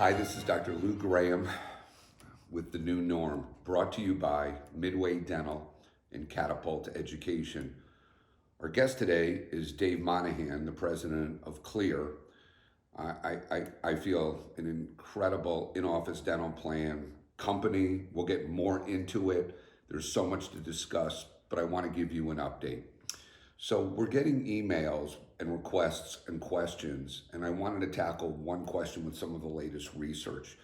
Hi, this is Dr. Lou Graham with The New Norm, brought to you by Midway Dental and Catapult Education. Our guest today is Dave Monahan, the president of Kleer. I feel an incredible in-office dental plan company. We'll get more into it. There's so much to discuss, but I want to give you an update. So we're getting emails and requests and questions, and I wanted to tackle one question with some of the latest research.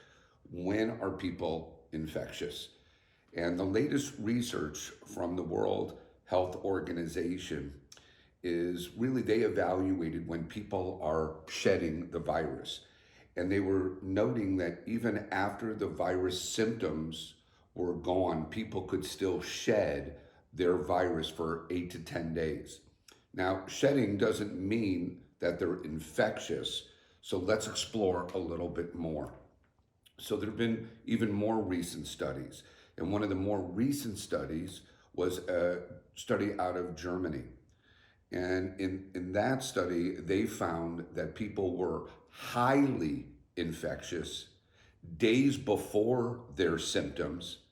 When are people infectious? And the latest research from the World Health Organization is really they evaluated when people are shedding the virus. And they were noting that even after the virus symptoms were gone, people could still shed their virus for 8 to 10 days. Now, shedding doesn't mean that they're infectious, so let's explore a little bit more. So there have been even more recent studies, and one of the more recent studies was a study out of Germany. And in that study, they found that people were highly infectious days before their symptoms,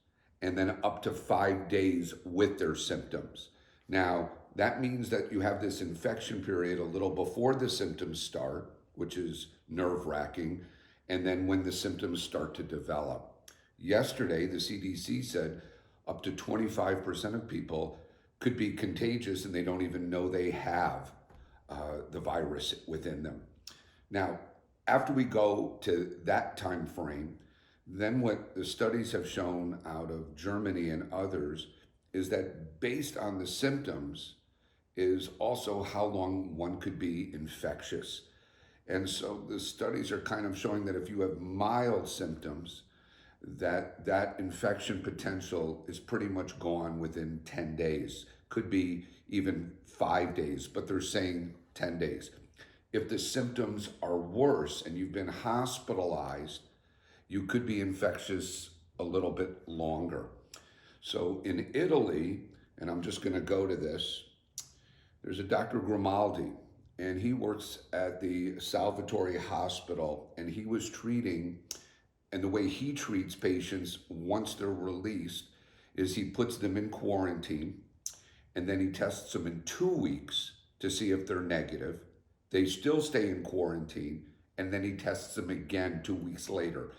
and then up to 5 days with their symptoms. Now, that means that you have this infection period a little before the symptoms start, which is nerve-wracking, and then when the symptoms start to develop. Yesterday, the CDC said up to 25% of people could be contagious and they don't even know they have the virus within them. Now, after we go to that time frame, then what the studies have shown out of Germany and others is that based on the symptoms is also how long one could be infectious. And so the studies are kind of showing that if you have mild symptoms, that infection potential is pretty much gone within 10 days. Could be even 5 days, but they're saying 10 days. If the symptoms are worse and you've been hospitalized, you could be infectious a little bit longer. So in Italy, and I'm just going to go to this, there's a Dr. Grimaldi, and he works at the Salvatore Hospital, and he was treating, and the way he treats patients once they're released is he puts them in quarantine, and then he tests them in 2 weeks to see if they're negative. They still stay in quarantine, and then he tests them again 2 weeks later.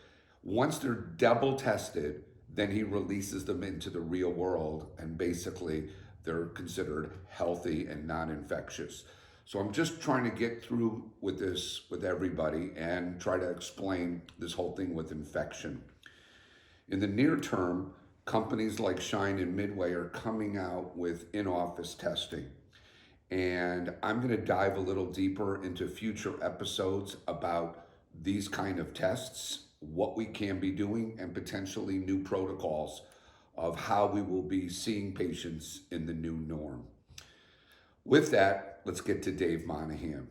Once they're double tested, then he releases them into the real world, and basically they're considered healthy and non-infectious. So I'm just trying to get through with this with everybody and try to explain this whole thing with infection. In the near term, companies like Shine and Midway are coming out with in-office testing. And I'm going to dive a little deeper into future episodes about these kind of tests, what we can be doing, and potentially new protocols of how we will be seeing patients in the new norm. With that, let's get to Dave Monahan.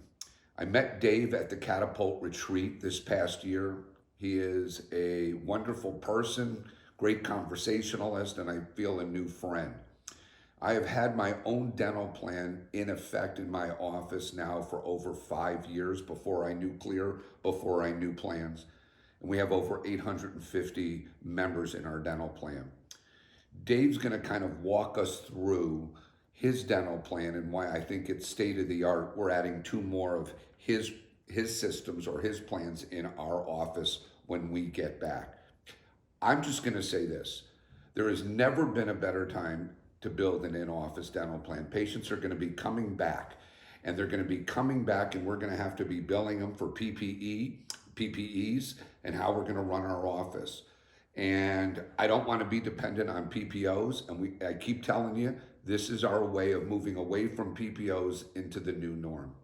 I met Dave at the Catapult Retreat this past year. He is a wonderful person, great conversationalist, and I feel a new friend. I have had my own dental plan in effect in my office now for over 5 years before I knew Kleer, before I knew plans. And we have over 850 members in our dental plan. Dave's going to kind of walk us through his dental plan and why I think it's state of the art. We're adding 2 more of his systems or his plans in our office when we get back. I'm just going to say this. There has never been a better time to build an in-office dental plan. Patients are going to be coming back, and they're going to be coming back, and we're going to have to be billing them for PPEs, and how we're going to run our office. And I don't want to be dependent on PPOs, and I keep telling you, this is our way of moving away from PPOs into the new norm.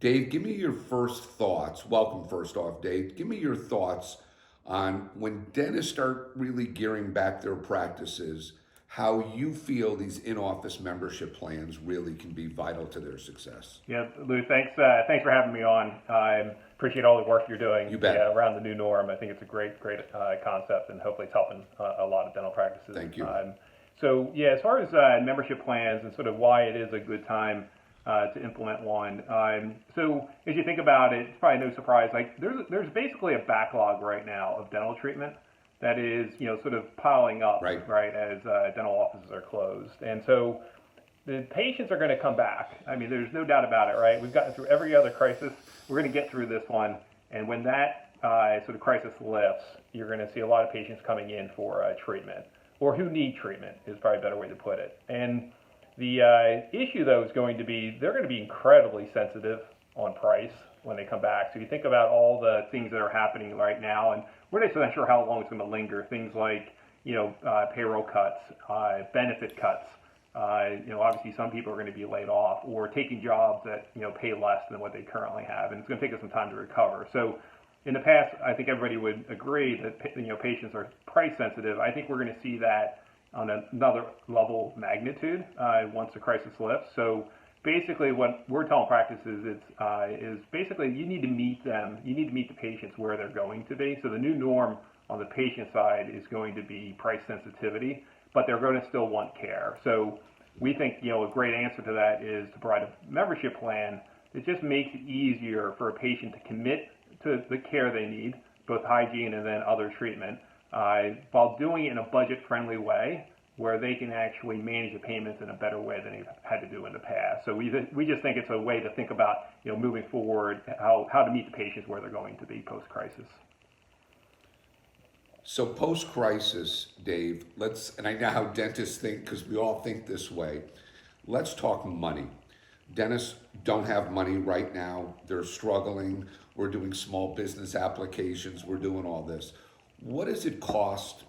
Dave, give me your first thoughts. Welcome, first off, Dave. Give me your thoughts on when dentists start really gearing back their practices, how you feel these in-office membership plans really can be vital to their success. Yeah, Lou, thanks for having me on. I appreciate all the work you're doing around the new norm. I think it's a great concept, and hopefully it's helping a lot of dental practices. Thank you. So yeah, as far as membership plans and sort of why it is a good time to implement one. So as you think about it, it's probably no surprise. Like there's basically a backlog right now of dental treatment that is, sort of piling up, right, as dental offices are closed. And so the patients are going to come back. I mean, there's no doubt about it, right? We've gotten through every other crisis. We're going to get through this one. And when that sort of crisis lifts, you're going to see a lot of patients coming in for treatment, or who need treatment is probably a better way to put it. And the issue, though, is going to be they're going to be incredibly sensitive on price when they come back. So you think about all the things that are happening right now, and we're not so sure how long it's going to linger. Things like, payroll cuts, benefit cuts. Obviously some people are going to be laid off or taking jobs that, pay less than what they currently have, and it's going to take us some time to recover. So in the past, I think everybody would agree that, patients are price sensitive. I think we're going to see that on another level of magnitude once the crisis lifts. So basically what we're telling practices is basically you need to meet them. You need to meet the patients where they're going to be. So the new norm on the patient side is going to be price sensitivity, but they're going to still want care. So we think, a great answer to that is to provide a membership plan that just makes it easier for a patient to commit to the care they need, both hygiene and then other treatment, while doing it in a budget-friendly way where they can actually manage the payments in a better way than they've had to do in the past. So we just think it's a way to think about, moving forward, how to meet the patients where they're going to be post-crisis. So post-crisis, Dave, and I know how dentists think because we all think this way, let's talk money. Dentists don't have money right now. They're struggling. We're doing small business applications. We're doing all this. What does it cost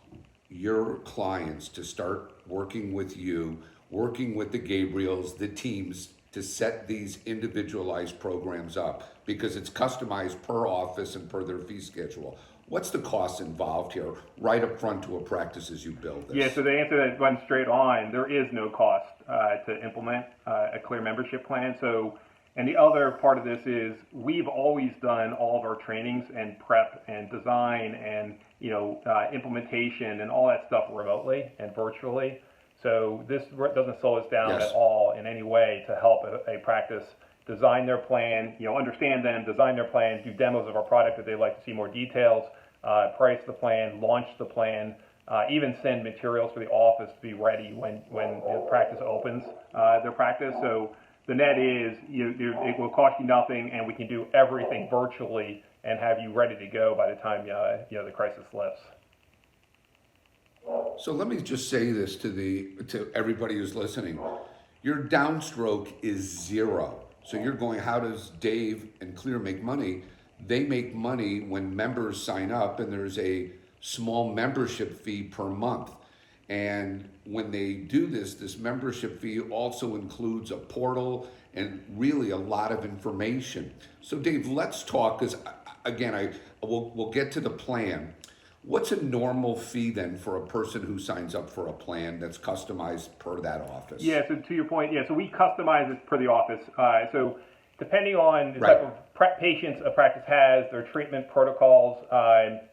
your clients to start working with you, working with the Gabriels, the teams, to set these individualized programs up? Because it's customized per office and per their fee schedule. What's the cost involved here, right up front to a practice as you build this? Yeah, so the answer that runs straight on, there is no cost to implement a Kleer membership plan. So, and the other part of this is we've always done all of our trainings and prep and design and implementation and all that stuff remotely and virtually. So this doesn't slow us down at all in any way to help a practice design their plan, understand them, design their plan, do demos of our product if they'd like to see more details, price the plan, launch the plan, even send materials for the office to be ready when the practice opens their practice. So the net is it will cost you nothing, and we can do everything virtually and have you ready to go by the time the crisis lifts. So let me just say this to everybody who's listening. Your downstroke is zero. So you're going, how does Dave and Kleer make money? They make money when members sign up, and there's a small membership fee per month. And when they do this membership fee also includes a portal and really a lot of information. So Dave, let's talk, because again, we'll get to the plan. What's a normal fee then for a person who signs up for a plan that's customized per that office? Yeah, so to your point, so we customize it per the office. So depending on the type of patients a practice has, their treatment protocols,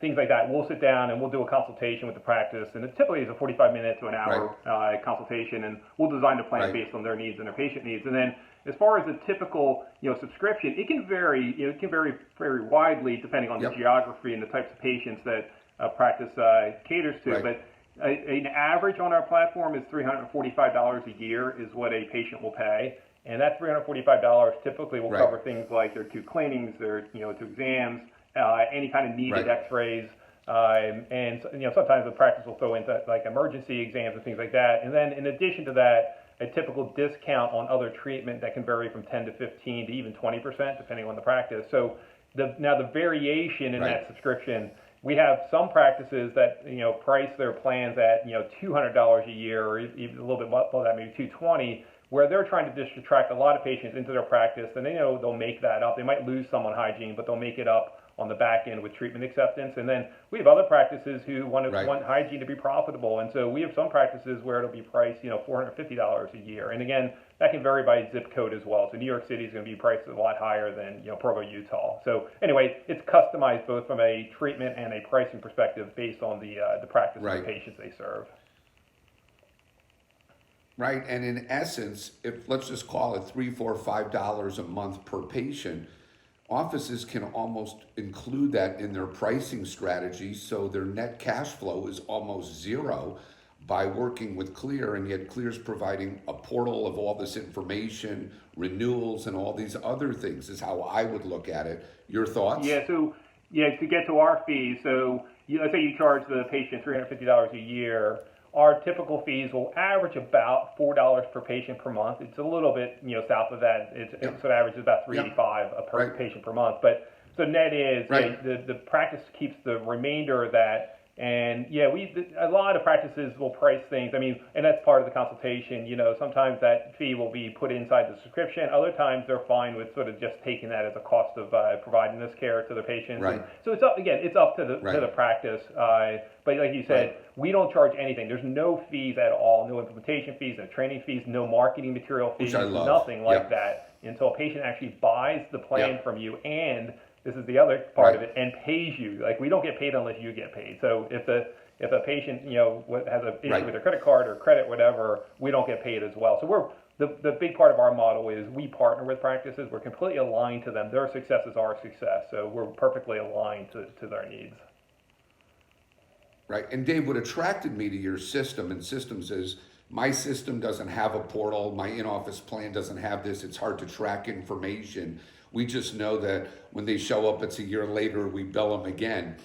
things like that, we'll sit down and we'll do a consultation with the practice. And it typically is a 45-minute to an hour consultation, and we'll design the plan based on their needs and their patient needs. And then as far as the typical subscription, it can vary. It can vary very widely depending on the geography and the types of patients that practice caters to. But an average on our platform is $345 a year is what a patient will pay. And that $345 typically will cover things like their 2 cleanings, their 2 exams, any kind of needed X-rays, and sometimes the practice will throw into like emergency exams and things like that. And then in addition to that, a typical discount on other treatment that can vary from 10 to 15 to even 20% depending on the practice. So now the variation in that subscription. We have some practices that price their plans at $200 a year, or even a little bit below that, maybe $220, where they're trying to just attract a lot of patients into their practice, and they know they'll make that up. They might lose some on hygiene, but they'll make it up on the back end with treatment acceptance. And then we have other practices who want hygiene to be profitable, and so we have some practices where it'll be priced $450 a year. And again, that can vary by zip code as well. So New York City is going to be priced a lot higher than Provo, Utah. So anyway, it's customized both from a treatment and a pricing perspective based on the practice and the patients they serve. Right, and in essence, if let's just call it $3, $4, $5 a month per patient, offices can almost include that in their pricing strategy, so their net cash flow is almost zero by working with Kleer, and yet Kleer's providing a portal of all this information, renewals, and all these other things. Is how I would look at it. Your thoughts? Yeah. So to get to our fees, so let's say you charge the patient $350 a year. Our typical fees will average about $4 per patient per month. It's a little bit, south of that. It sort of averages about $385 per patient per month. But so net is the practice keeps the remainder of that. And a lot of practices will price things. I mean, and that's part of the consultation. Sometimes that fee will be put inside the subscription. Other times they're fine with sort of just taking that as a cost of providing this care to the patients. Right. So it's up to the practice. But like you said, we don't charge anything. There's no fees at all. No implementation fees, no training fees, no marketing material fees, Which I love. nothing like that until a patient actually buys the plan from you, and this is the other part of it, and pays you. Like, we don't get paid unless you get paid. So if a patient has an issue with their credit card or credit, whatever, we don't get paid as well. So the big part of our model is we partner with practices. We're completely aligned to them. Their success is our success. So we're perfectly aligned to their needs. Right. And Dave, what attracted me to your system and systems is my system doesn't have a portal. My in-office plan doesn't have this. It's hard to track information. We just know that when they show up, it's a year later, we bill them again.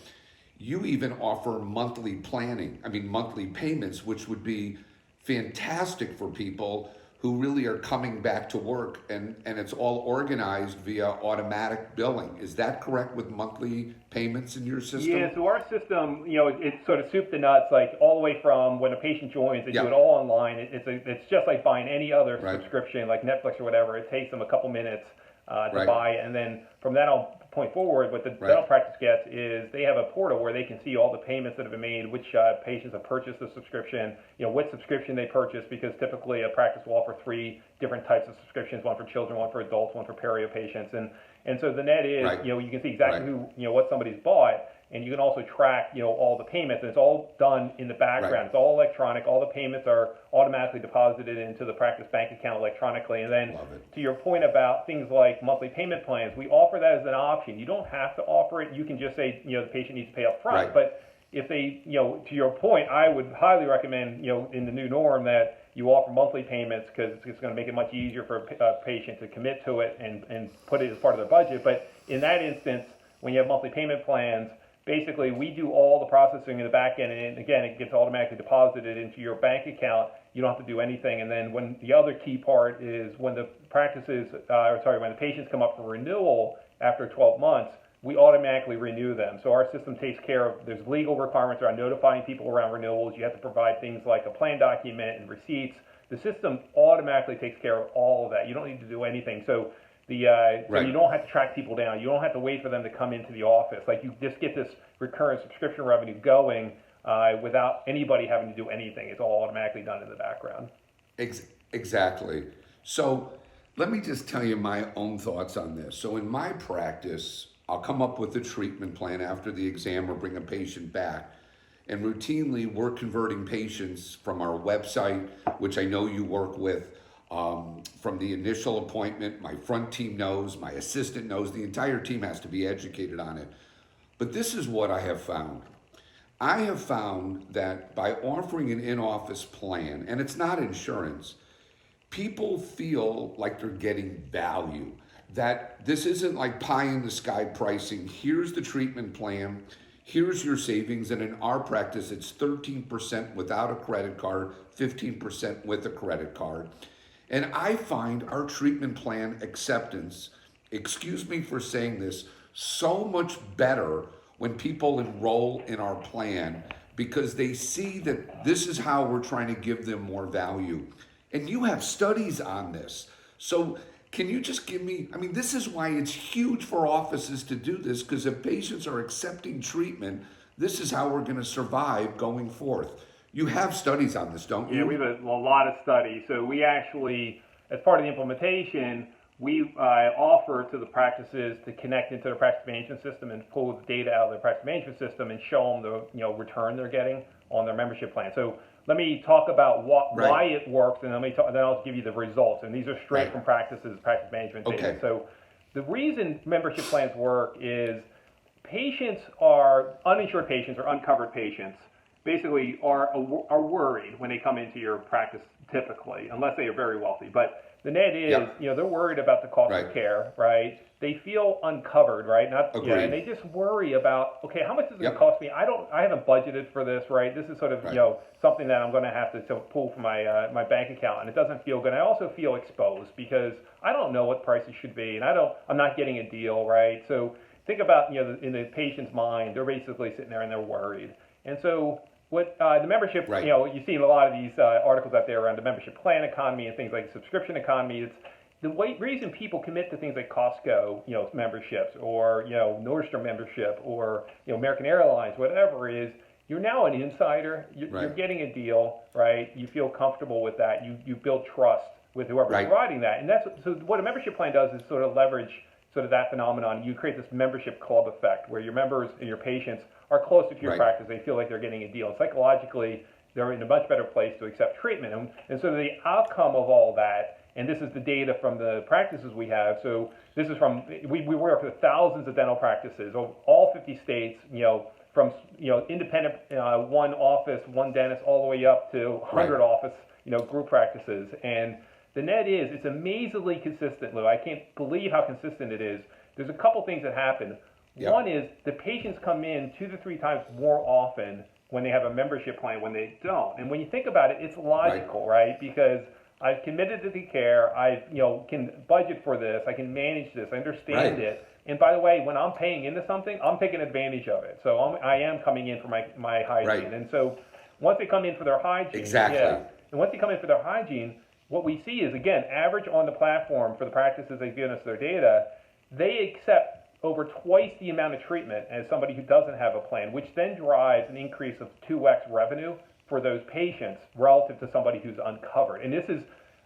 You even offer monthly planning, monthly payments, which would be fantastic for people who really are coming back to work, and it's all organized via automatic billing. Is that correct with monthly payments in your system? Yeah, so our system, it's sort of soup to nuts, like all the way from when a patient joins, they do it all online. It's just like buying any other subscription, like Netflix or whatever. It takes them a couple minutes to buy it, and then from that point forward, what the dental practice gets is they have a portal where they can see all the payments that have been made, which patients have purchased the subscription, what subscription they purchased, because typically a practice will offer 3 different types of subscriptions: one for children, one for adults, one for perio patients, and so the net is you can see exactly who what somebody's bought. And you can also track, all the payments, and it's all done in the background. It's all electronic. All the payments are automatically deposited into the practice bank account electronically. And then, to your point about things like monthly payment plans, we offer that as an option. You don't have to offer it. You can just say, the patient needs to pay up front. But if they, to your point, I would highly recommend, in the new norm that you offer monthly payments, because it's going to make it much easier for a patient to commit to it and put it as part of their budget. But in that instance, when you have monthly payment plans, basically, we do all the processing in the back end, and again, it gets automatically deposited into your bank account. You don't have to do anything. And then when the other key part is when the when the patients come up for renewal after 12 months, we automatically renew them. So our system takes care of, there's legal requirements around notifying people around renewals. You have to provide things like a plan document and receipts. The system automatically takes care of all of that. You don't need to do anything. So so you don't have to track people down. You don't have to wait for them to come into the office. Like, you just get this recurrent subscription revenue going without anybody having to do anything. It's all automatically done in the background. Exactly. So let me just tell you my own thoughts on this. So in my practice, I'll come up with a treatment plan after the exam or bring a patient back. And routinely, we're converting patients from our website, which I know you work with, from the initial appointment. My front team knows, my assistant knows, the entire team has to be educated on it. But this is what I have found. I have found that by offering an in-office plan, and it's not insurance, people feel like they're getting value. That this isn't like pie in the sky pricing. Here's the treatment plan. Here's your savings. And in our practice, it's 13% without a credit card, 15% with a credit card. And I find our treatment plan acceptance, excuse me for saying this, so much better when people enroll in our plan, because they see that this is how we're trying to give them more value. And you have studies on this. So can you just give me, this is why it's huge for offices to do this, because if patients are accepting treatment, this is how we're going to survive going forth. You have studies on this, don't you? Yeah, we have a lot of studies. So we actually, as part of the implementation, we offer to the practices to connect into the practice management system and pull the data out of the practice management system and show them the return they're getting on their membership plan. So let me talk about Right. why it works, and then I'll give you the results. And these are straight Right. from practice management data. Okay. So the reason membership plans work is patients are uninsured patients or uncovered patients basically are worried when they come into your practice typically, unless they are very wealthy. But the net is, Yep. they're worried about the cost Right. of care, right? They feel uncovered, right? Agreed. And they just worry about, okay, how much is it going Yep. to cost me? I haven't budgeted for this, right? This is sort of, Right. something that I'm going to have to pull from my bank account, and it doesn't feel good. I also feel exposed because I don't know what prices should be, and I'm not getting a deal, right? So think about, in the patient's mind, they're basically sitting there and they're worried. And so what the membership, Right. you see a lot of these articles out there around the membership plan economy and things like subscription economy. It's the reason people commit to things like Costco, memberships, or Nordstrom membership, or American Airlines, whatever it is. You're now an insider. You're getting a deal, right? You feel comfortable with that. You build trust with whoever's Right. providing that, and so what a membership plan does is sort of leverage sort of that phenomenon. You create this membership club effect where your members and your patients are closer to your Right. practice. They feel like they're getting a deal. And psychologically, they're in a much better place to accept treatment. And so the outcome of all that, and this is the data from the practices we have. So this is from, we work with thousands of dental practices, all 50 states, from independent one office, one dentist, all the way up to 100 Right. office, group practices. And the net is, it's amazingly consistent, Lou. I can't believe how consistent it is. There's a couple things that happen. Yep. One is the patients come in 2 to 3 times more often when they have a membership plan when they don't. And when you think about it, it's logical, right? Because I've committed to the care, I can budget for this, I can manage this, I understand Right. it. And by the way, when I'm paying into something, I'm taking advantage of it. So I am coming in for my hygiene. Right. And so once they come in for their hygiene, Exactly. and once they come in for their hygiene, what we see is, again, average on the platform for the practices they've given us their data, they accept over twice the amount of treatment as somebody who doesn't have a plan, which then drives an increase of 2x revenue for those patients relative to somebody who's uncovered. And this is,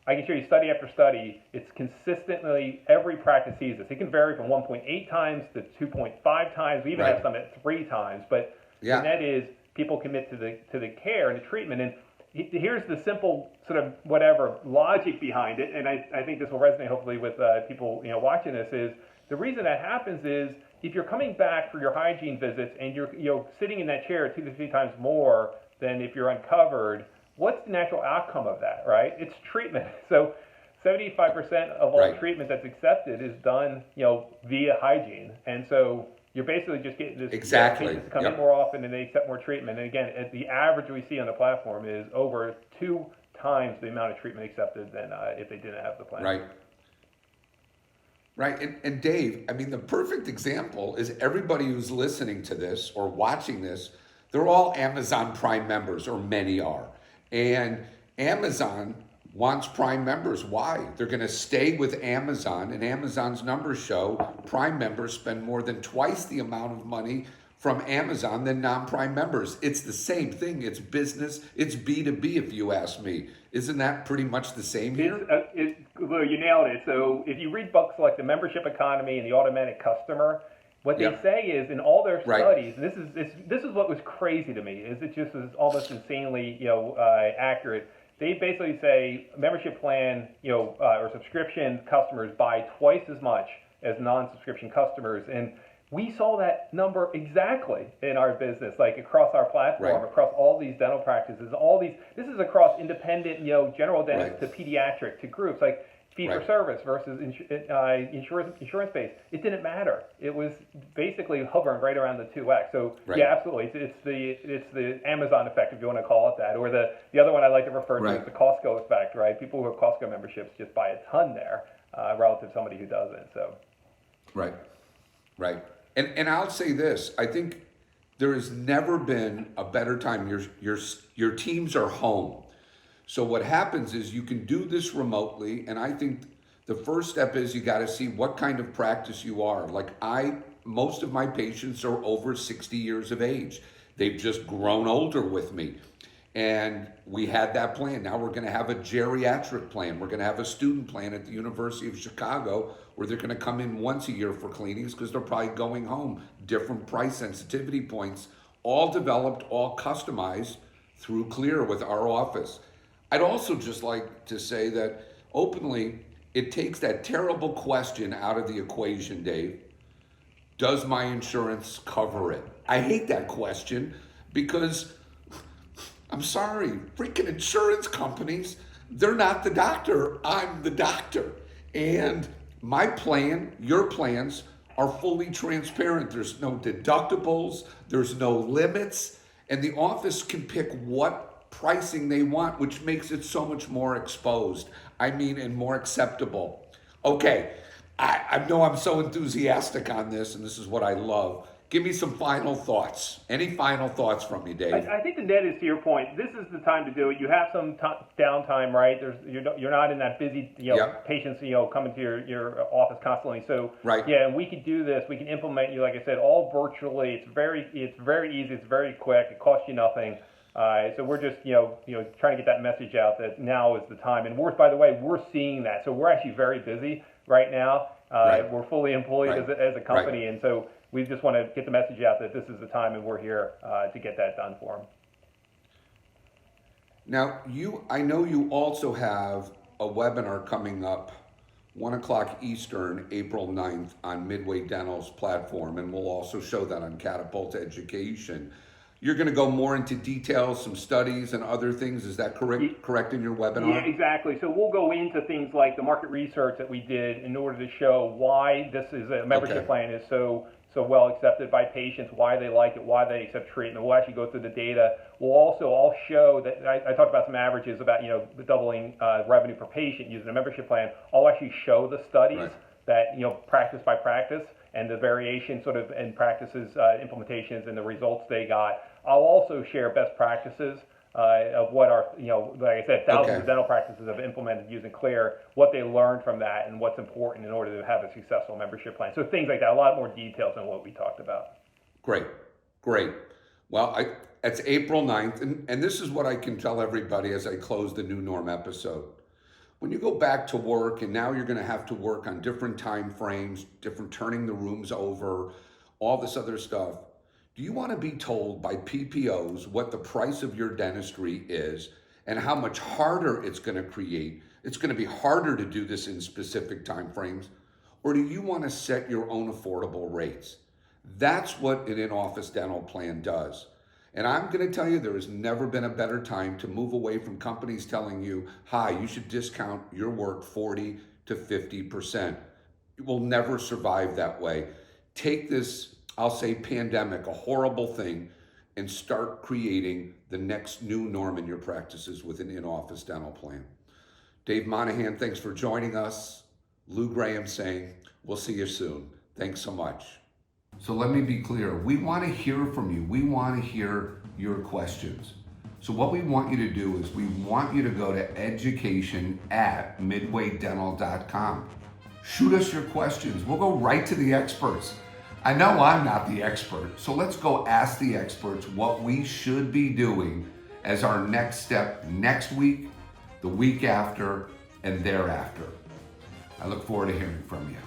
I can show you study after study, it's consistently, every practice sees this. It can vary from 1.8 times to 2.5 times. We even Right. have some at 3 times. But Yeah. the net is people commit to the care and the treatment. And here's the simple sort of whatever logic behind it, and I think this will resonate hopefully with people watching this, is the reason that happens is if you're coming back for your hygiene visits and you're sitting in that chair 2 to 3 times more than if you're uncovered, what's the natural outcome of that, right? It's treatment. So 75% of all Right. treatment that's accepted is done via hygiene, and so you're basically just getting this Exactly. patients to come Yep. in more often and they accept more treatment. And again, the average we see on the platform is over 2 times the amount of treatment accepted than if they didn't have the plan. Right. Right. And Dave, I mean, the perfect example is everybody who's listening to this or watching this, they're all Amazon Prime members, or many are. And Amazon wants Prime members. Why? They're going to stay with Amazon, and Amazon's numbers show Prime members spend more than twice the amount of money from Amazon than non-Prime members. It's the same thing. It's business. It's B2B, if you ask me. Isn't that pretty much the same here? Well, you nailed it. So if you read books like The Membership Economy and The Automatic Customer, what they say is in all their studies, and this is what was crazy to me, is it just is almost insanely accurate. They basically say membership plan or subscription customers buy twice as much as non-subscription customers, and we saw that number exactly in our business, like across our platform, across all these dental practices, this is across independent, general dentists to pediatric to groups, like fee for service versus insurance based. It didn't matter. It was basically hovering right around the 2x. So yeah, absolutely. It's the Amazon effect, if you want to call it that, or the other one I like to refer to is the Costco effect, right? People who have Costco memberships just buy a ton there relative to somebody who doesn't. So right. And I'll say this, I think there has never been a better time. Your teams are home. So what happens is you can do this remotely, and I think the first step is you got to see what kind of practice you are. Like most of my patients are over 60 years of age. They've just grown older with me. And we had that plan. Now we're going to have a geriatric plan. We're going to have a student plan at the University of Chicago where they're going to come in once a year for cleanings because they're probably going home. Different price sensitivity points, all developed, all customized through Kleer with our office. I'd also just like to say that openly, it takes that terrible question out of the equation, Dave. Does my insurance cover it? I hate that question because I'm sorry, freaking insurance companies, they're not the doctor. I'm the doctor. And my plan, your plans are fully transparent. There's no deductibles, there's no limits, and the office can pick what pricing they want, which makes it so much more exposed. I mean, and more acceptable. Okay, I know I'm so enthusiastic on this, and this is what I love. Give me some final thoughts. Any final thoughts from you, Dave? I think the net is, to your point, this is the time to do it. You have some downtime, right? You're not in that busy, patients, coming to your office constantly. So, right. Yeah, and we could do this. We can implement you, like I said, all virtually. It's very easy. It's very quick. It costs you nothing. So we're just, trying to get that message out that now is the time. And by the way, we're seeing that. So we're actually very busy right now. Right. We're fully employed as a company, right. And so we just want to get the message out that this is the time, and we're here to get that done for them. Now, I know you also have a webinar coming up, 1 o'clock Eastern, April 9th, on Midway Dental's platform, and we'll also show that on Catapult Education. You're going to go more into details, some studies and other things. Is that correct in your webinar? Yeah, exactly. So we'll go into things like the market research that we did in order to show why this is a membership plan is so well accepted by patients, why they like it, why they accept treatment. We'll actually go through the data. I'll show that I talked about some averages about the doubling revenue per patient using a membership plan. I'll actually show the studies that practice by practice and the variation sort of in practices, implementations, and the results they got. I'll also share best practices of what our, like I said, thousands of dental practices have implemented using Kleer, what they learned from that, and what's important in order to have a successful membership plan. So things like that, a lot more details than what we talked about. Great. Well, it's April 9th, and this is what I can tell everybody as I close the New Norm episode. When you go back to work, and now you're going to have to work on different time frames, different turning the rooms over, all this other stuff, do you want to be told by PPOs what the price of your dentistry is and how much harder it's going to create? It's going to be harder to do this in specific time frames. Or do you want to set your own affordable rates? That's what an in-office dental plan does. And I'm going to tell you, there has never been a better time to move away from companies telling you, hi, you should discount your work 40 to 50%. You will never survive that way. Take this, I'll say, pandemic, a horrible thing, and start creating the next new norm in your practices with an in-office dental plan. Dave Monahan, thanks for joining us. Lou Graham saying, we'll see you soon. Thanks so much. So let me be clear. We want to hear from you. We want to hear your questions. So what we want you to do is we want you to go to education@midwaydental.com. Shoot us your questions. We'll go right to the experts. I know I'm not the expert, so let's go ask the experts what we should be doing as our next step next week, the week after, and thereafter. I look forward to hearing from you.